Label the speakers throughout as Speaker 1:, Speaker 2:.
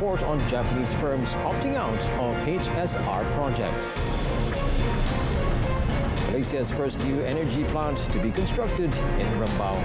Speaker 1: report on Japanese firms opting out of HSR projects. Malaysia's first new energy plant to be constructed in Rembau.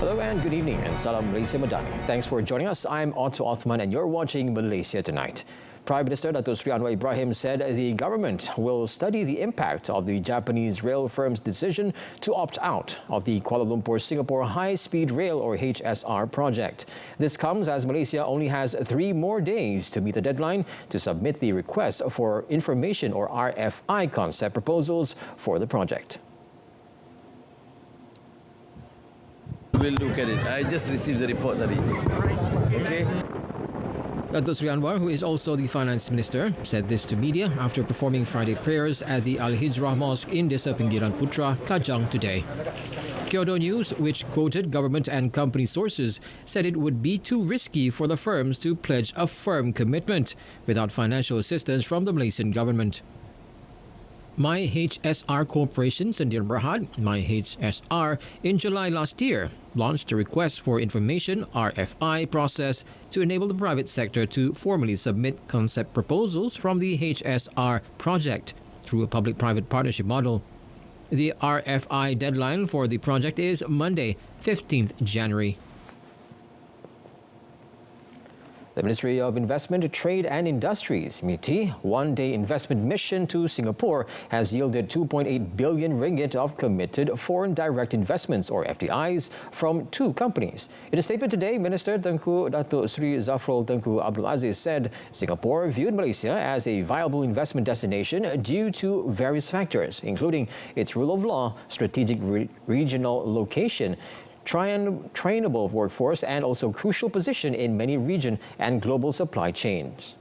Speaker 1: Hello and good evening and salam Malaysia Madani. Thanks for joining us. I'm Otto Othman and you're watching Malaysia Tonight. Prime Minister Datuk Seri Anwar Ibrahim said the government will study the impact of the Japanese rail firm's decision to opt out of the Kuala Lumpur-Singapore High-Speed Rail or HSR project. This comes as Malaysia only has 3 more days to meet the deadline to submit the request for information or RFI concept proposals for the project.
Speaker 2: We'll look at it. I just received the report tadi. Okay.
Speaker 1: Datuk Seri Anwar, who is also the finance minister, said this to media after performing Friday prayers at the Al-Hijrah Mosque in Desa Pinggiran Putra, Kajang today. Kyodo News, which quoted government and company sources, said it would be too risky for the firms to pledge a firm commitment without financial assistance from the Malaysian government. My HSR Corporation, Sdn Bhd, My HSR, in July last year, launched a request for information RFI process to enable the private sector to formally submit concept proposals from the HSR project through a public-private partnership model. The RFI deadline for the project is Monday, 15th January. The Ministry of Investment, Trade and Industries, MITI, one-day investment mission to Singapore has yielded 2.8 billion ringgit of committed foreign direct investments or FDIs from 2 companies. In a statement today, Minister Tengku Datuk Seri Zafrul Tengku Abdul Aziz said Singapore viewed Malaysia as a viable investment destination due to various factors, including its rule of law, strategic regional location, trainable workforce and also crucial position in many region and global supply chains.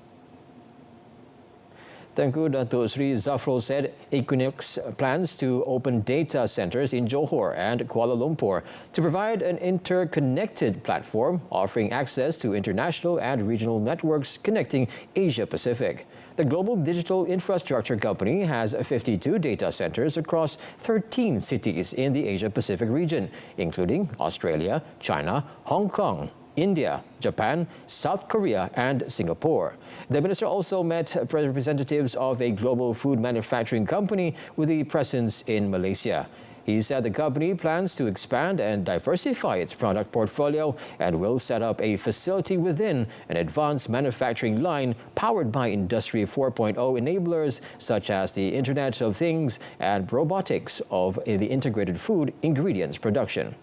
Speaker 1: Tengku Datuk Seri Zafrul said Equinix plans to open data centers in Johor and Kuala Lumpur to provide an interconnected platform offering access to international and regional networks connecting Asia Pacific. The global digital infrastructure company has 52 data centers across 13 cities in the Asia-Pacific region, including Australia, China, Hong Kong, India, Japan, South Korea and Singapore. The minister also met representatives of a global food manufacturing company with a presence in Malaysia. He said the company plans to expand and diversify its product portfolio and will set up a facility within an advanced manufacturing line powered by Industry 4.0 enablers such as the Internet of Things and robotics of the integrated food ingredients production.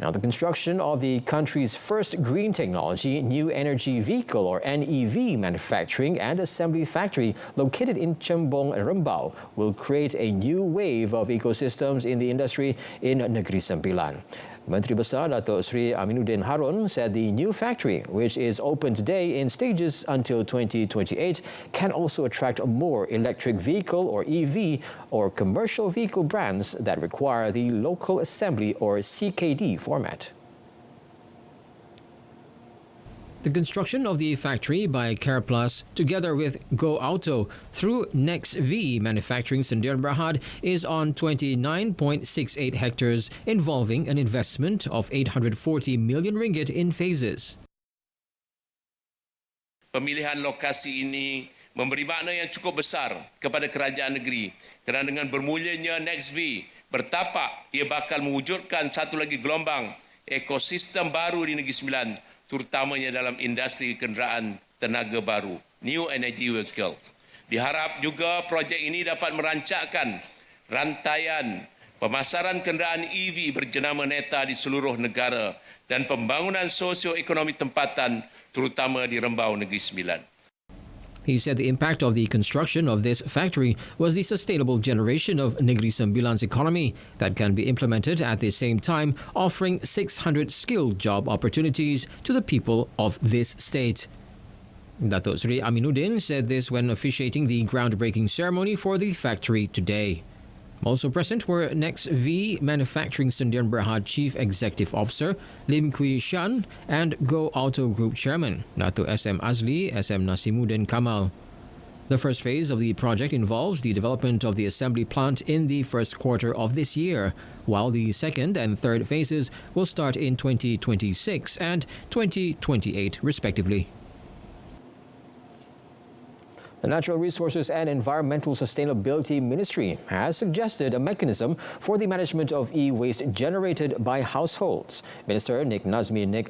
Speaker 1: Now, the construction of the country's first green technology new energy vehicle or NEV manufacturing and assembly factory located in Chembong, Rembau will create a new wave of ecosystems in the industry in Negeri Sembilan. Menteri Besar Datuk Seri Aminuddin Harun said the new factory, which is open today in stages until 2028, can also attract more electric vehicle or EV or commercial vehicle brands that require the local assembly or CKD format. The construction of the factory by CarePlus, together with Go Auto through NextV Manufacturing Sdn Bhd, is on 29.68 hectares, involving an investment of 840 million ringgit in phases.
Speaker 3: Pemilihan lokasi ini memberi makna yang cukup besar kepada kerajaan negeri kerana dengan bermulanya NextV bertapak ia bakal mewujudkan satu lagi gelombang ekosistem baru di Negeri Sembilan, terutamanya dalam industri kenderaan tenaga baru, New Energy Vehicle. Diharap juga projek ini dapat merancangkan rantaian pemasaran kenderaan EV berjenama neta di seluruh negara dan pembangunan sosioekonomi tempatan, terutama di Rembau Negeri Sembilan.
Speaker 1: He said the impact of the construction of this factory was the sustainable generation of Negeri Sembilan's economy that can be implemented at the same time, offering 600 skilled job opportunities to the people of this state. Datuk Seri Aminuddin said this when officiating the groundbreaking ceremony for the factory today. Also present were NextV Manufacturing Sdn Bhd Chief Executive Officer Lim Kui Shan and Go Auto Group Chairman Dato SM Azli SM Nasimuddin Kamal. The first phase of the project involves the development of the assembly plant in the first quarter of this year, while the second and third phases will start in 2026 and 2028 respectively. The Natural Resources and Environmental Sustainability Ministry has suggested a mechanism for the management of e-waste generated by households. Minister Nik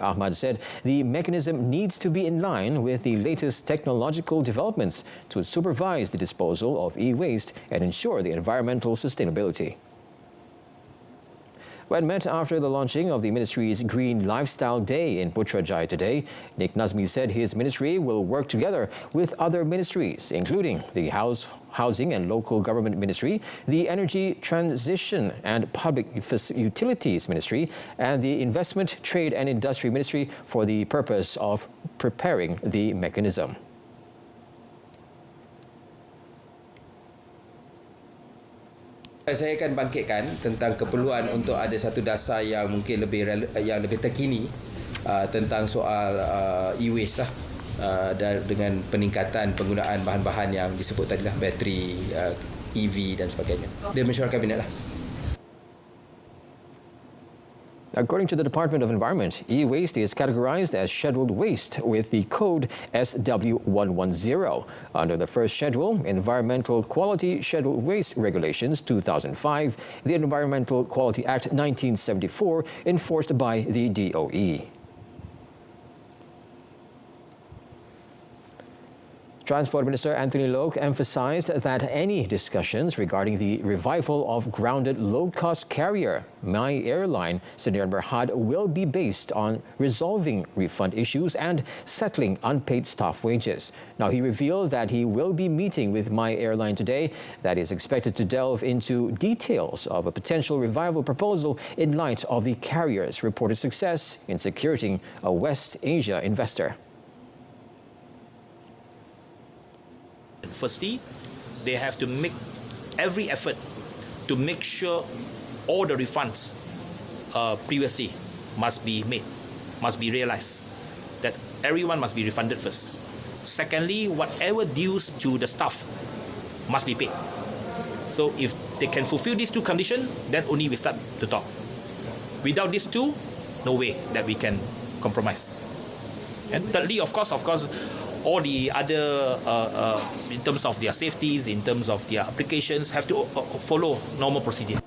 Speaker 1: Ahmad said the mechanism needs to be in line with the latest technological developments to supervise the disposal of e-waste and ensure the environmental sustainability. When met after the launching of the ministry's Green Lifestyle Day in Putrajaya today, Nik Nazmi said his ministry will work together with other ministries, including the Housing and Local Government Ministry, the Energy Transition and Public Utilities Ministry, and the Investment, Trade and Industry Ministry for the purpose of preparing the mechanism.
Speaker 4: Saya akan bangkitkan tentang keperluan untuk ada satu dasar yang mungkin lebih terkini tentang soal e-waste lah, dengan peningkatan penggunaan bahan-bahan yang disebut tadi lah, bateri, EV dan sebagainya. Dia mesyuarat kabinet lah.
Speaker 1: According to the Department of Environment, e-waste is categorized as scheduled waste with the code SW110. Under the first schedule, Environmental Quality Scheduled Waste Regulations 2005, the Environmental Quality Act 1974, enforced by the DOE. Transport Minister Anthony Loke emphasized that any discussions regarding the revival of grounded low-cost carrier My Airline Sdn Bhd will be based on resolving refund issues and settling unpaid staff wages. Now, he revealed that he will be meeting with My Airline today that is expected to delve into details of a potential revival proposal in light of the carrier's reported success in securing a West Asia investor.
Speaker 5: Firstly, they have to make every effort to make sure all the refunds previously must be made, must be realized, that everyone must be refunded first. Secondly, whatever dues to the staff must be paid. So if they can fulfill these two conditions, then only we start to talk. Without these two, no way that we can compromise. And thirdly, of course, all the other, in terms of their safeties, in terms of their applications, have to follow normal procedure.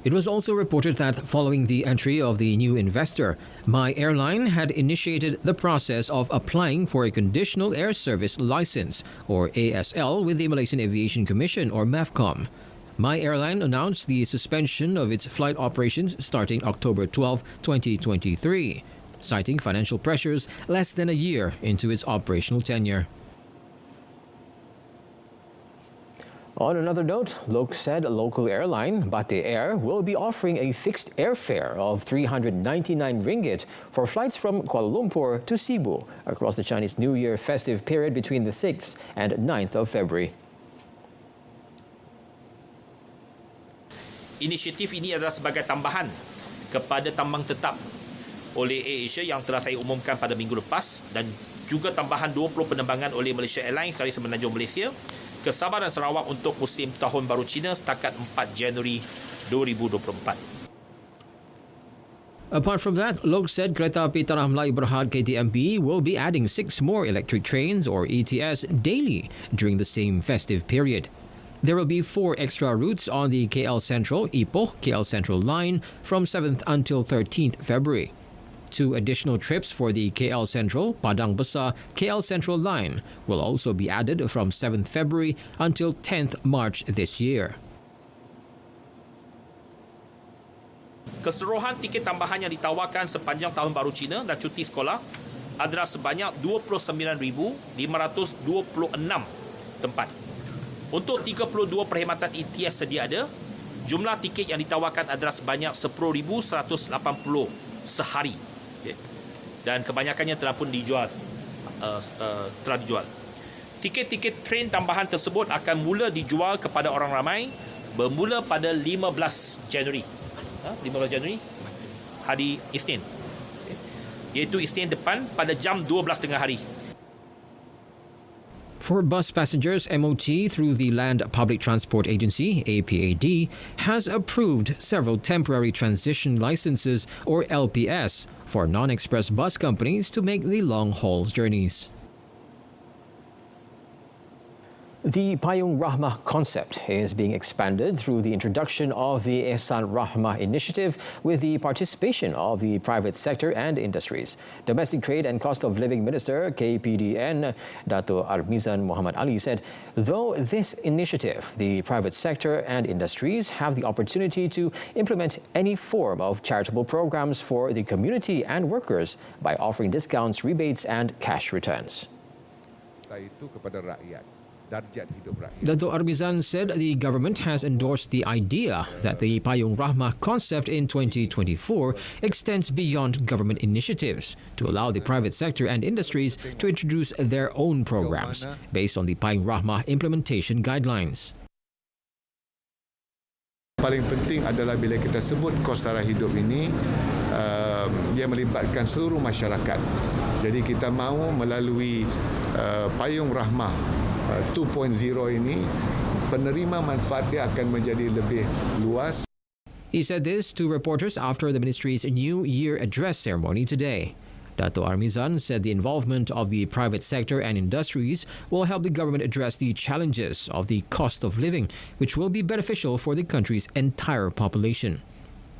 Speaker 1: It was also reported that following the entry of the new investor, My Airline had initiated the process of applying for a Conditional Air Service License, or ASL, with the Malaysian Aviation Commission, or MAVCOM. My Airline announced the suspension of its flight operations starting October 12, 2023. Citing financial pressures less than a year into its operational tenure. On another note, Loke said local airline Batik Air will be offering a fixed airfare of 399 ringgit for flights from Kuala Lumpur to Cebu across the Chinese New Year festive period between the 6th and 9th of February.
Speaker 5: Inisiatif ini adalah sebagai tambahan kepada tambang tetap oleh Aviation yang telah saya umumkan pada minggu lepas, dan juga tambahan 20 penerbangan oleh Malaysia Airlines dari Semenanjung Malaysia ke Sabah dan Sarawak untuk musim Tahun Baru Cina setakat 4 Januari 2024.
Speaker 1: Apart from that, Loke said Kereta Api Tanah Melayu Berhad KTMB will be adding 6 more electric trains, or ETS, daily during the same festive period. There will be 4 extra routes on the KL Central Ipoh KL Central line from 7th until 13th February. 2 additional trips for the KL Central Padang Besar KL Central line will also be added from 7th February until 10th March this year.
Speaker 5: Keseluruhan tiket tambahan yang ditawarkan sepanjang Tahun Baru Cina dan cuti sekolah adalah sebanyak 29,526 tempat. Untuk 32 perkhidmatan ETS sedia ada, jumlah tiket yang ditawarkan adalah sebanyak 10,180 sehari. Dan kebanyakannya telah pun dijual, telah dijual. Tiket-tiket train tambahan tersebut akan mula dijual kepada orang ramai bermula pada 15 Januari. 15 Januari, hari Isnin. Iaitu Isnin depan pada jam 12 tengah hari.
Speaker 1: For bus passengers, MOT through the Land Public Transport Agency, APAD, has approved several temporary transition licenses, or LPS, for non-express bus companies to make the long-haul journeys. The Payung Rahmah concept is being expanded through the introduction of the Ehsan Rahmah initiative with the participation of the private sector and industries. Domestic Trade and Cost of Living Minister KPDN Dato' Armizan Muhammad Ali said, though this initiative, the private sector and industries have the opportunity to implement any form of charitable programs for the community and workers by offering discounts, rebates and cash returns.
Speaker 6: Itu kepada rakyat.
Speaker 1: Dato' Armizan said the government has endorsed the idea that the Payung Rahmah concept in 2024 extends beyond government initiatives to allow the private sector and industries to introduce their own programs based on the Payung Rahmah implementation guidelines.
Speaker 6: Paling penting adalah bila kita sebut kos sara hidup ini, dia melibatkan seluruh masyarakat. Jadi kita mahu melalui Payung Rahmah 2.0 ini, penerima manfaat dia akan menjadi lebih luas.
Speaker 1: He said this to reporters after the ministry's New Year address ceremony today. Dato' Armizan said the involvement of the private sector and industries will help the government address the challenges of the cost of living, which will be beneficial for the country's entire population.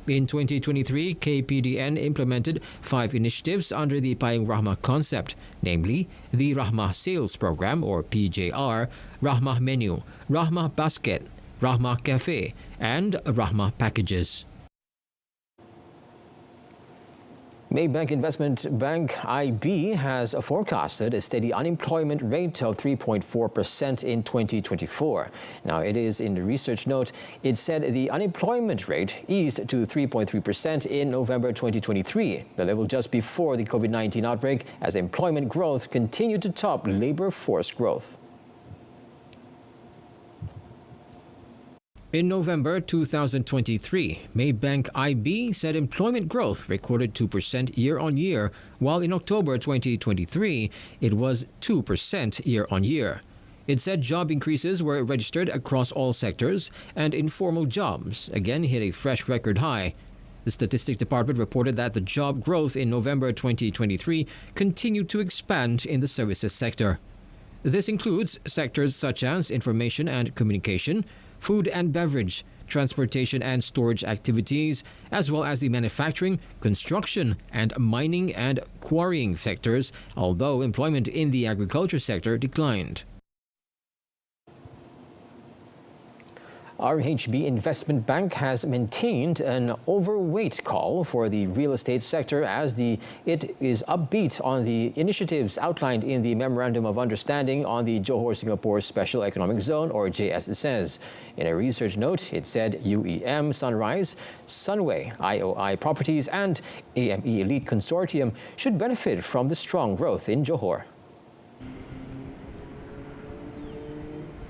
Speaker 1: In 2023, KPDN implemented 5 initiatives under the Payung Rahmah concept, namely the Rahmah Sales Program, or PJR, Rahmah Menu, Rahmah Basket, Rahmah Cafe, and Rahmah Packages. Maybank Investment Bank IB has forecasted a steady unemployment rate of 3.4% in 2024. Now, it is in the research note, it said the unemployment rate eased to 3.3% in November 2023, the level just before the COVID-19 outbreak, as employment growth continued to top labor force growth. In November 2023, Maybank IB said employment growth recorded 2% year-on-year, while in October 2023, it was 2% year-on-year. It said job increases were registered across all sectors, and informal jobs again hit a fresh record high. The Statistics Department reported that the job growth in November 2023 continued to expand in the services sector. This includes sectors such as information and communication, food and beverage, transportation and storage activities, as well as the manufacturing, construction, and mining and quarrying sectors, although employment in the agriculture sector declined. RHB Investment Bank has maintained an overweight call for the real estate sector as it is upbeat on the initiatives outlined in the Memorandum of Understanding on the Johor-Singapore Special Economic Zone, or JSEZ. In a research note, it said UEM, Sunrise, Sunway, IOI Properties and AME Elite Consortium should benefit from the strong growth in Johor.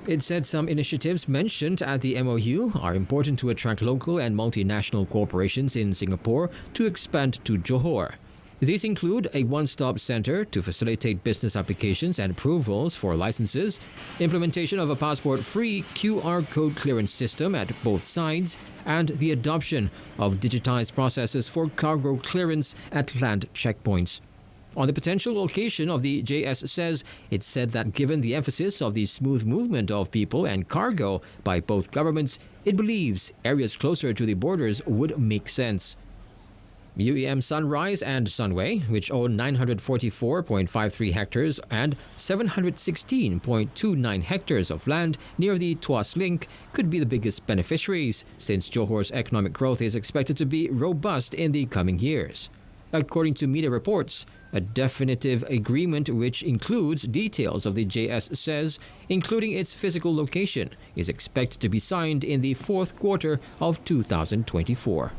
Speaker 1: It said some initiatives mentioned at the MOU are important to attract local and multinational corporations in Singapore to expand to Johor. These include a one-stop center to facilitate business applications and approvals for licenses, implementation of a passport-free QR code clearance system at both sides, and the adoption of digitized processes for cargo clearance at land checkpoints. On the potential location of the JSEZ, it said that given the emphasis of the smooth movement of people and cargo by both governments, it believes areas closer to the borders would make sense. UEM Sunrise and Sunway, which own 944.53 hectares and 716.29 hectares of land near the Tuas Link, could be the biggest beneficiaries, since Johor's economic growth is expected to be robust in the coming years. According to media reports, a definitive agreement which includes details of the JSEZ, including its physical location, is expected to be signed in the fourth quarter of 2024.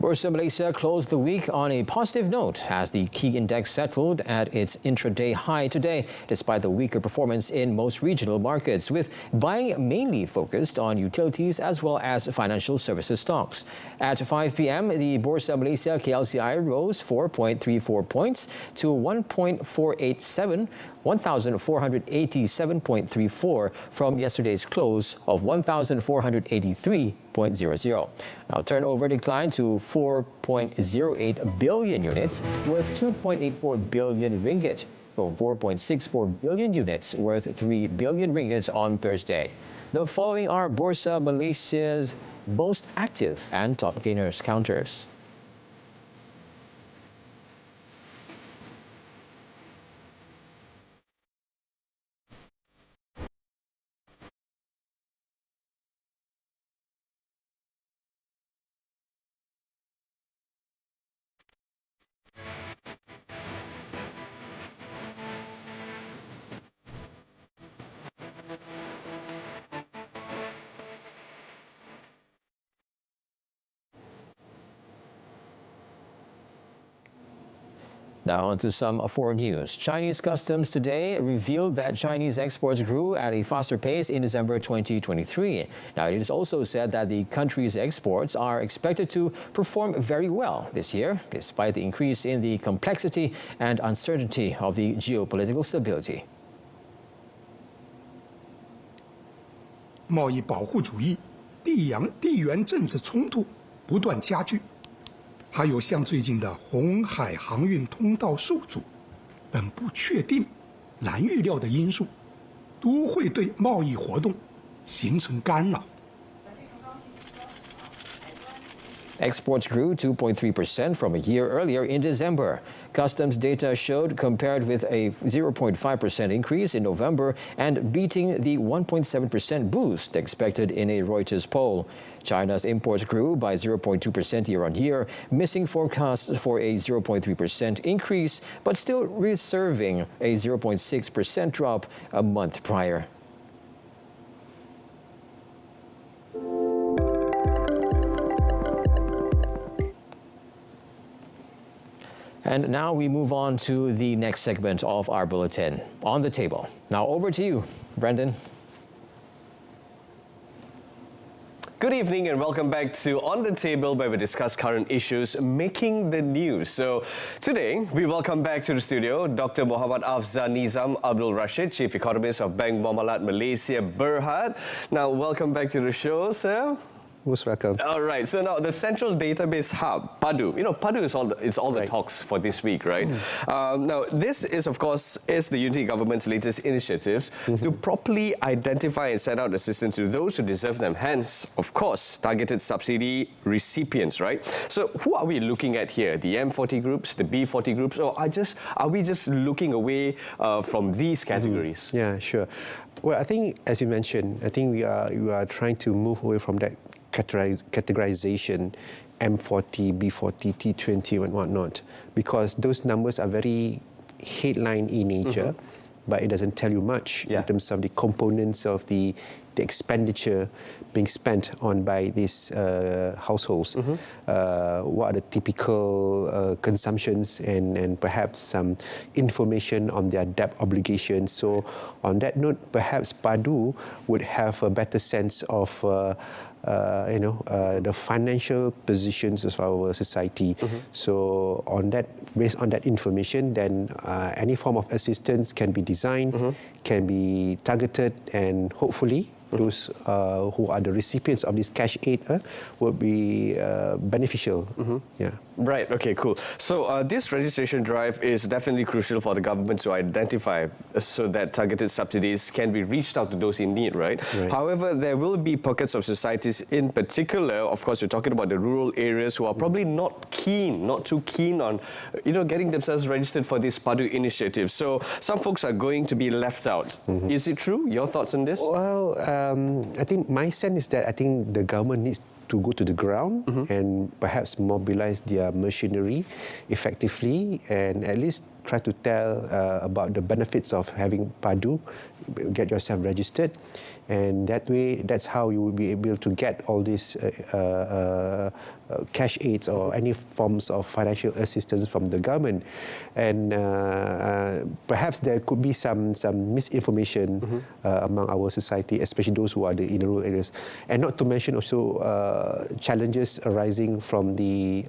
Speaker 1: Bursa Malaysia closed the week on a positive note as the key index settled at its intraday high today, despite the weaker performance in most regional markets, with buying mainly focused on utilities as well as financial services stocks. At 5 p.m., the Bursa Malaysia KLCI rose 4.34 points to 1,487.34 from yesterday's close of 1,483.00. Now, turnover declined to 4.08 billion units, worth 2.84 billion ringgit, from 4.64 billion units, worth 3 billion ringgit on Thursday. The following are Bursa Malaysia's most active and top gainers counters. Now on to some foreign news. Chinese customs today revealed that Chinese exports grew at a faster pace in December 2023. Now it is also said that the country's exports are expected to perform very well this year, despite the increase in the complexity and uncertainty of the geopolitical stability.
Speaker 7: 贸易保护主义、地缘政治冲突不断加剧。 还有像最近的红海航运通道受阻等不确定、难预料的因素，都会对贸易活动形成干扰。
Speaker 1: Exports grew 2.3% from a year earlier in December. Customs data showed compared with a 0.5% increase in November and beating the 1.7% boost expected in a Reuters poll. China's imports grew by 0.2% year-on-year, missing forecasts for a 0.3% increase, but still reserving a 0.6% drop a month prior. And now we move on to the next segment of our bulletin, On the Table. Now over to you, Brendan.
Speaker 8: Good evening and welcome back to On the Table, where we discuss current issues making the news. So today we welcome back to the studio Dr. Muhammad Afzal Nizam Abdul Rashid, Chief Economist of Bank Muamalat Malaysia Berhad. Now welcome back to the show, sir.
Speaker 9: Most welcome.
Speaker 8: All right. So now the Central Database Hub, Padu. You know, Padu is all the talks for this week, right? Now, this is, of course, the unity government's latest initiatives to properly identify and send out assistance to those who deserve them. Hence, of course, targeted subsidy recipients, right? So who are we looking at here? The M40 groups, the B40 groups, or are we just looking away from these categories?
Speaker 9: Yeah, sure. Well, I think, as you mentioned, I think we are trying to move away from that categorization, M40, B40, T20 and whatnot, because those numbers are very headline in nature, but it doesn't tell you much in terms of the components of the expenditure being spent on by these households. What are the typical consumptions and perhaps some information on their debt obligations. So on that note, perhaps Padu would have a better sense of the financial positions of our society. So on that, based on that information, then any form of assistance can be designed, can be targeted, and hopefully those who are the recipients of this cash aid will be beneficial. Yeah.
Speaker 8: Right. Okay. Cool. So this registration drive is definitely crucial for the government to identify so that targeted subsidies can be reached out to those in need. Right. However, there will be pockets of societies, in particular, of course, you're talking about the rural areas, who are probably not too keen on, getting themselves registered for this Padu initiative. So some folks are going to be left out. Is it true? Your thoughts on this?
Speaker 9: Well, I think my sense is that I think the government needs to go to the ground and perhaps mobilize their machinery effectively and at least try to tell about the benefits of having Padu, get yourself registered, and that way, that's how you will be able to get all these cash aids or any forms of financial assistance from the government. And perhaps there could be some misinformation among our society, especially those who are in the rural areas. And not to mention also challenges arising from the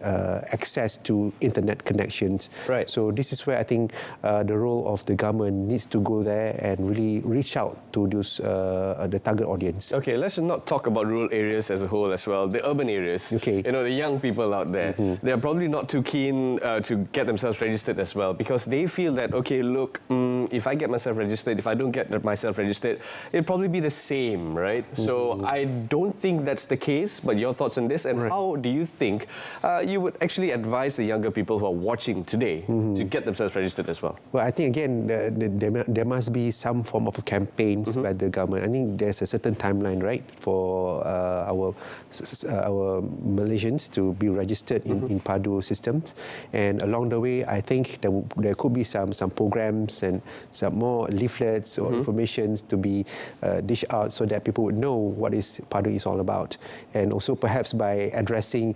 Speaker 9: access to internet connections.
Speaker 8: Right.
Speaker 9: So this is where I think the role of the government needs to go there and really reach out to those the target audience.
Speaker 8: Okay, let's not talk about rural areas as a whole as well. The urban areas,
Speaker 9: okay.
Speaker 8: You know, the young people out there, they're probably not too keen to get themselves registered as well, because they feel that, okay, look, if I get myself registered, if I don't get myself registered, it'll probably be the same, right? So I don't think that's the case, but your thoughts on this, and how do you think you would actually advise the younger people who are watching today to get themselves registered as well?
Speaker 9: Well, I think again, there must be some form of campaigns by the government. I think there's a certain timeline, right, for our Malaysians to be registered in Padu systems, and along the way, I think there could be some programs and some more leaflets or informations to be dished out so that people would know what Padu is all about, and also perhaps by addressing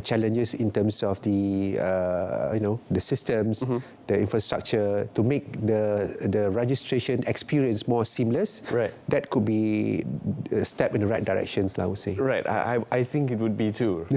Speaker 9: challenges in terms of the the systems, the infrastructure, to make the registration experience more seamless.
Speaker 8: Right.
Speaker 9: That could be a step in the right directions, I would say.
Speaker 8: Right. I think it would be too.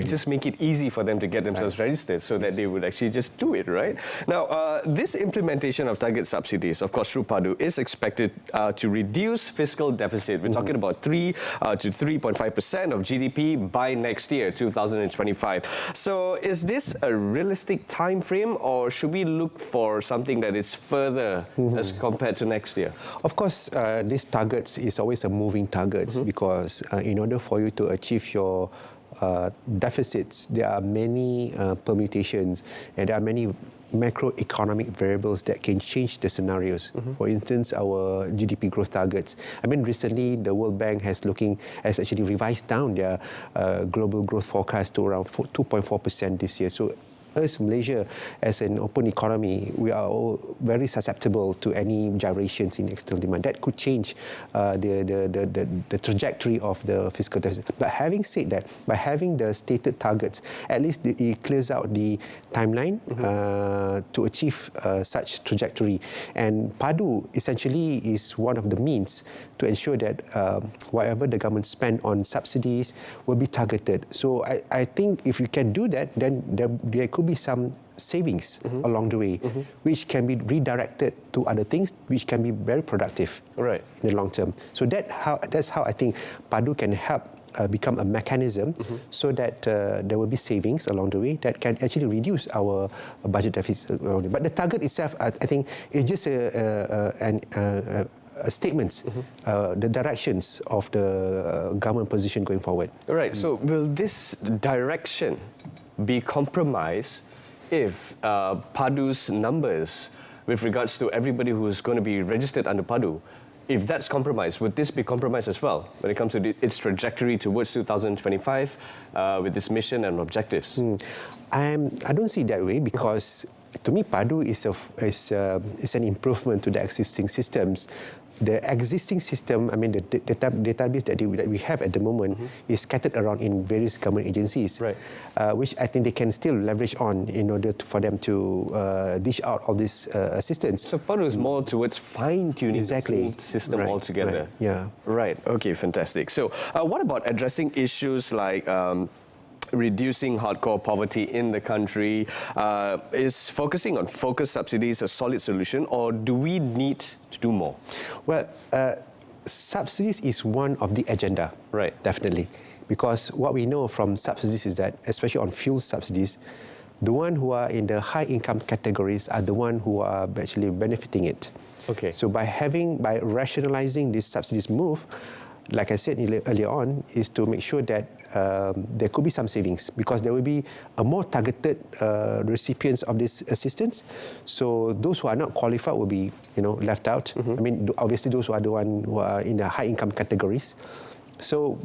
Speaker 8: Just make it easy for them to get themselves registered so that they would actually just do it, right? Now, this implementation of target subsidies, of course, through Padu, is expected to reduce fiscal deficit. We're talking about 3 to 3.5% of GDP by next year, 2025. So is this a realistic time frame, or should we look for something that is further as compared to next year?
Speaker 9: Of course, these targets is always a moving targets, because in order for you to achieve your deficits, there are many permutations, and there are many macroeconomic variables that can change the scenarios. For instance, our GDP growth targets. I mean, recently the World Bank has actually revised down their global growth forecast to around 2.4% this year. So us, Malaysia, as an open economy, we are all very susceptible to any gyrations in external demand. That could change the trajectory of the fiscal deficit. But having said that, by having the stated targets, at least it clears out the timeline to achieve such trajectory. And Padu essentially is one of the means to ensure that whatever the government spend on subsidies will be targeted. So I think if you can do that, then there could be some savings along the way, which can be redirected to other things, which can be very productive in the long term. So that's how I think Padu can help become a mechanism so that there will be savings along the way that can actually reduce our budget deficit. But the target itself, I think, is just statements, the directions of the government position going forward.
Speaker 8: Right. So will this direction be compromised if Padu's numbers with regards to everybody who's going to be registered under Padu, if that's compromised, would this be compromised as well when it comes to its trajectory towards 2025 with this mission and objectives?
Speaker 9: I don't see it that way, because to me Padu is an improvement to the existing systems. The existing system, I mean, the database that we have at the moment is scattered around in various government agencies, which I think they can still leverage on in order for them to dish out all this assistance.
Speaker 8: So Padu is more towards fine-tuning the whole system altogether. Right. Okay, fantastic. So what about addressing issues like reducing hardcore poverty in the country? Is focusing on focused subsidies a solid solution, or do we need to do more?
Speaker 9: Well, subsidies is one of the agenda, definitely. Because what we know from subsidies is that, especially on fuel subsidies, the one who are in the high income categories are the one who are actually benefiting it.
Speaker 8: Okay.
Speaker 9: So by rationalizing this subsidies move, like I said earlier on, is to make sure that there could be some savings, because there will be a more targeted recipients of this assistance. So those who are not qualified will be, left out. I mean, obviously those who are the one who are in the high income categories. So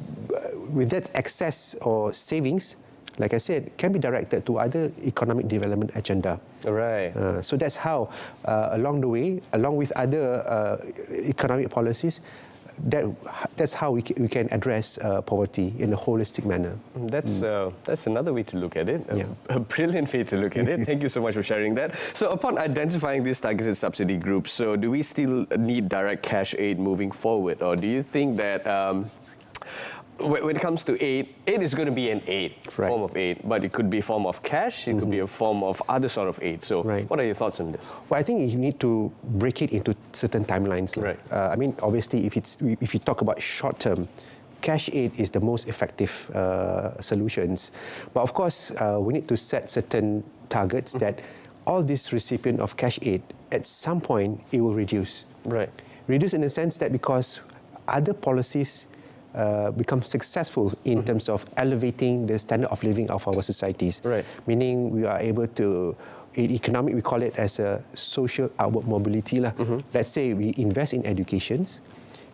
Speaker 9: with that excess or savings, like I said, can be directed to other economic development agenda.
Speaker 8: Right.
Speaker 9: So that's how, along the way, along with other economic policies, that's how we can address poverty in a holistic manner.
Speaker 8: That's another way to look at it. A brilliant way to look at it. Thank you so much for sharing that. So upon identifying these targeted subsidy groups, so do we still need direct cash aid moving forward, or do you think that when it comes to aid is going to be an aid, form of aid, but it could be a form of cash, it could be a form of other sort of aid. So what are your thoughts on this?
Speaker 9: Well, I think you need to break it into certain timelines.
Speaker 8: Right.
Speaker 9: I mean, obviously, if you talk about short term, cash aid is the most effective solutions. But of course, we need to set certain targets that all this recipient of cash aid, at some point, it will reduce.
Speaker 8: Right.
Speaker 9: Reduce in the sense that because other policies become successful in terms of elevating the standard of living of our societies.
Speaker 8: Right.
Speaker 9: Meaning we are able to, in economic, we call it as a social outward mobility. Let's say we invest in educations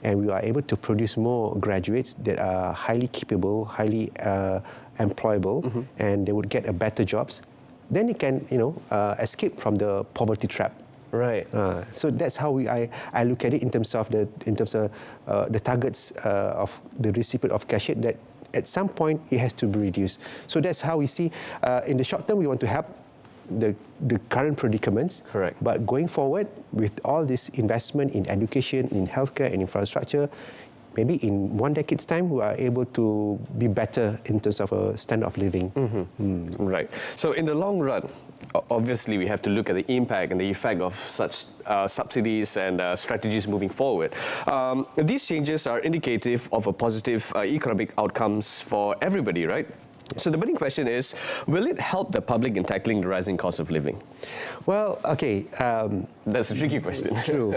Speaker 9: and we are able to produce more graduates that are highly capable, highly employable, and they would get a better jobs. Then they can, escape from the poverty trap.
Speaker 8: Right.
Speaker 9: So that's how I look at it in terms of the targets of the recipient of cash aid, that at some point it has to be reduced. So that's how we see in the short term we want to help the current predicaments.
Speaker 8: Correct.
Speaker 9: But going forward with all this investment in education, in healthcare and infrastructure, maybe in 1 decade's time, we are able to be better in terms of a standard of living.
Speaker 8: Right. So in the long run, obviously we have to look at the impact and the effect of such subsidies and strategies moving forward. These changes are indicative of a positive economic outcomes for everybody, right? So the burning question is, will it help the public in tackling the rising cost of living?
Speaker 9: Well, okay.
Speaker 8: That's a tricky question.
Speaker 9: It's true.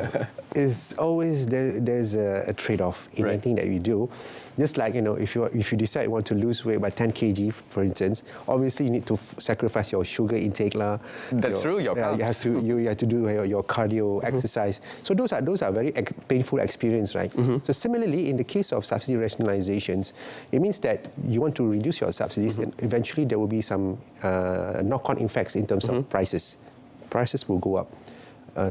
Speaker 9: It's always there's a trade-off in anything that we do. Just like, if you decide you want to lose weight by 10 kg, for instance, obviously you need to sacrifice your sugar intake lah.
Speaker 8: That's true. Your carbs.
Speaker 9: You have to do your cardio exercise. So those are very painful experience, right? So similarly, in the case of subsidy rationalizations, it means that you want to reduce your subsidies, and eventually there will be some knock-on effects in terms of prices. Prices will go up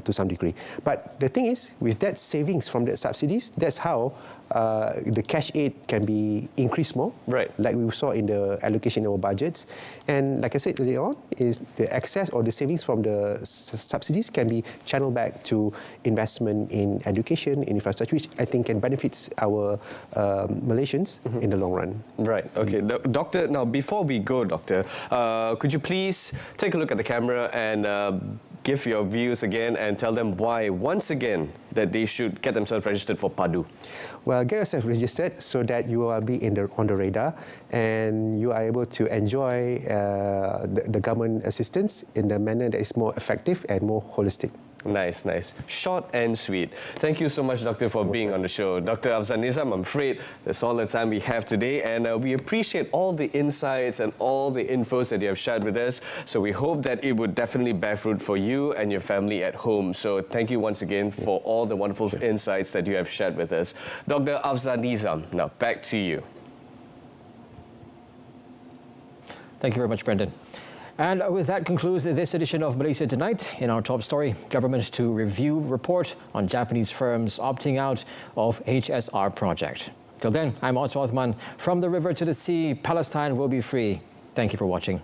Speaker 9: to some degree. But the thing is, with that savings from the subsidies, that's how the cash aid can be increased more,
Speaker 8: right?
Speaker 9: Like we saw in the allocation of our budgets. And like I said earlier on, is the excess or the savings from the subsidies can be channeled back to investment in education, in infrastructure, which I think can benefit our Malaysians in the long run.
Speaker 8: Right. Okay. Doctor, now before we go, Doctor, could you please take a look at the camera and give your views again and tell them why, once again, that they should get themselves registered for Padu?
Speaker 9: Well, get yourself registered so that you will be on the radar and you are able to enjoy the government assistance in a manner that is more effective and more holistic.
Speaker 8: Nice, nice. Short and sweet. Thank you so much, Doctor, for being on the show. Dr. Afzal Nizam, I'm afraid that's all the time we have today, and we appreciate all the insights and all the infos that you have shared with us. So we hope that it would definitely bear fruit for you and your family at home. So thank you once again for all the wonderful insights that you have shared with us. Dr. Afzal Nizam, now back to you.
Speaker 1: Thank you very much, Brendan. And with that concludes this edition of Malaysia Tonight. In our top story, government to review report on Japanese firms opting out of HSR project. Till then, I'm Otto Othman. From the river to the sea, Palestine will be free. Thank you for watching.